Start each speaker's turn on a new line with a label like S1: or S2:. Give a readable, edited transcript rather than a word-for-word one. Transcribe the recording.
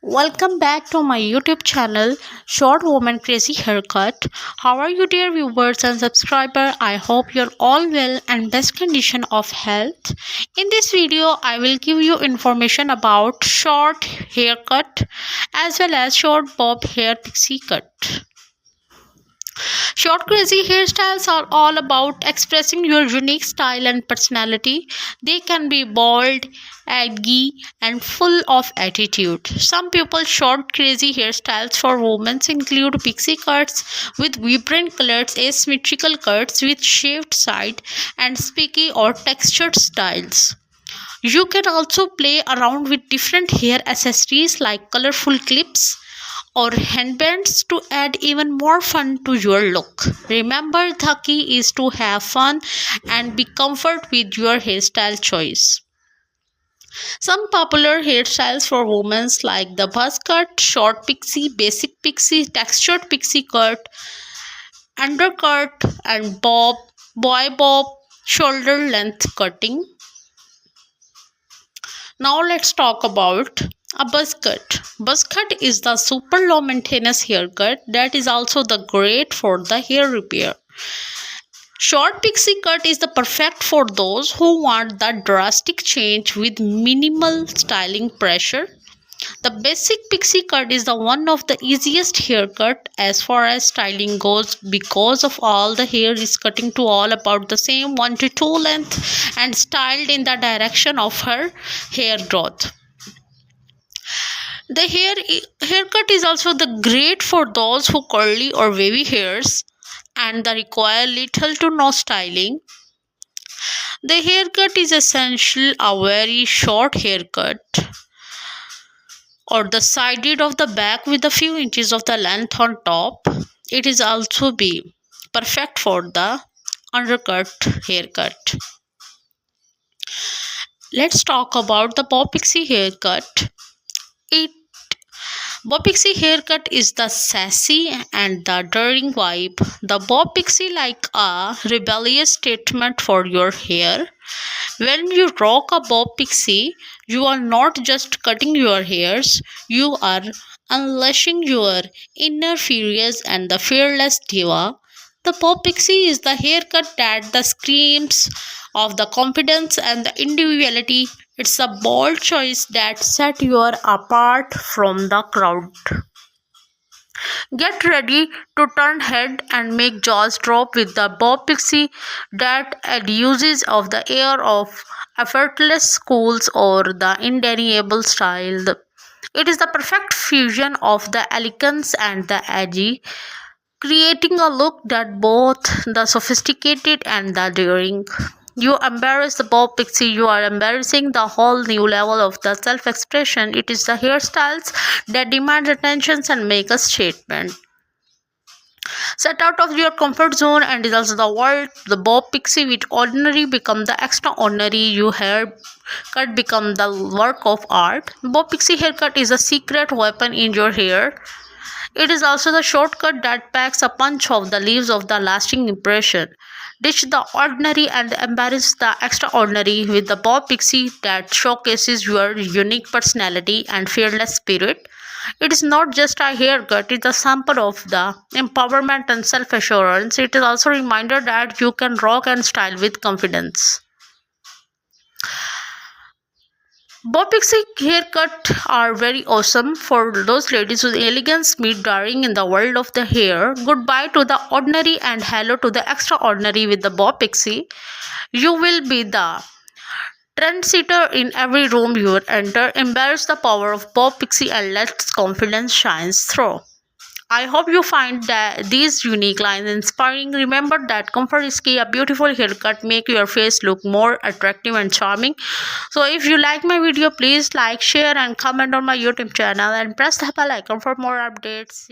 S1: Welcome back to my YouTube channel, Short Woman Crazy Haircut. How are you, dear viewers and subscriber? I hope you're all well and best condition of health. In this video, I will give you information about short haircut as well as short bob hair pixie cut. Short crazy hairstyles are all about expressing your unique style and personality. They can be bold, edgy, and full of attitude. Some people's short crazy hairstyles for women include pixie cuts with vibrant colors, asymmetrical cuts with shaved side, and spiky or textured styles. You can also play around with different hair accessories like colorful clips or headbands to add even more fun to your look. Remember, the key is to have fun and be comfort with your hairstyle choice. Some popular hairstyles for women like the buzz cut, short pixie, basic pixie, textured pixie cut, undercut, and boy bob, shoulder length cutting. Now let's talk about a buzz cut. Buzz cut is the super low maintenance haircut that is also the great for the hair repair. Short pixie cut is the perfect for those who want the drastic change with minimal styling pressure. The basic pixie cut is the one of the easiest haircut as far as styling goes because of all the hair is cutting to all about the same 1 to 2 length and styled in the direction of her hair growth. The haircut is also the great for those who curly or wavy hairs and they require little to no styling. The haircut is essentially a very short haircut or the sided of the back with a few inches of the length on top. It is also be perfect for the undercut haircut. Let's talk about the bob pixie haircut. It Bob Pixie haircut is the sassy and the daring vibe. The Bob Pixie like a rebellious statement for your hair. When you rock a Bob Pixie, you are not just cutting your hairs, you are unleashing your inner furious and the fearless diva. The Bob Pixie is the haircut that the screams of the confidence and the individuality. It's a bold choice that set you apart from the crowd. Get ready to turn head and make jaws drop with the bob pixie that uses of the air of effortless schools or the undeniable style. It is the perfect fusion of the elegance and the edgy, creating a look that both the sophisticated and the daring. You embrace the bob pixie, you are embarrassing the whole new level of the self-expression. It is the hairstyles that demand attention and make a statement. Set out of your comfort zone and is also the world. The bob pixie with ordinary become the extraordinary. You haircut become the work of art. Bob pixie haircut is a secret weapon in your hair. It is also the shortcut that packs a punch of the leaves of the lasting impression. Ditch the ordinary and embrace the extraordinary with the bob pixie that showcases your unique personality and fearless spirit. It is not just a haircut, it is a sample of the empowerment and self-assurance. It is also a reminder that you can rock and style with confidence. Bob pixie haircut are very awesome for those ladies with elegance meet daring in the world of the hair. Goodbye to the ordinary and hello to the extraordinary with the bob pixie. You will be the trendsetter in every room you enter. Embrace the power of bob pixie and let confidence shines through. I hope you find that these unique lines inspiring. Remember that comfort is key. A beautiful haircut make your face look more attractive and charming. So if you like my video, please like, share and comment on my YouTube channel and press the bell icon for more updates.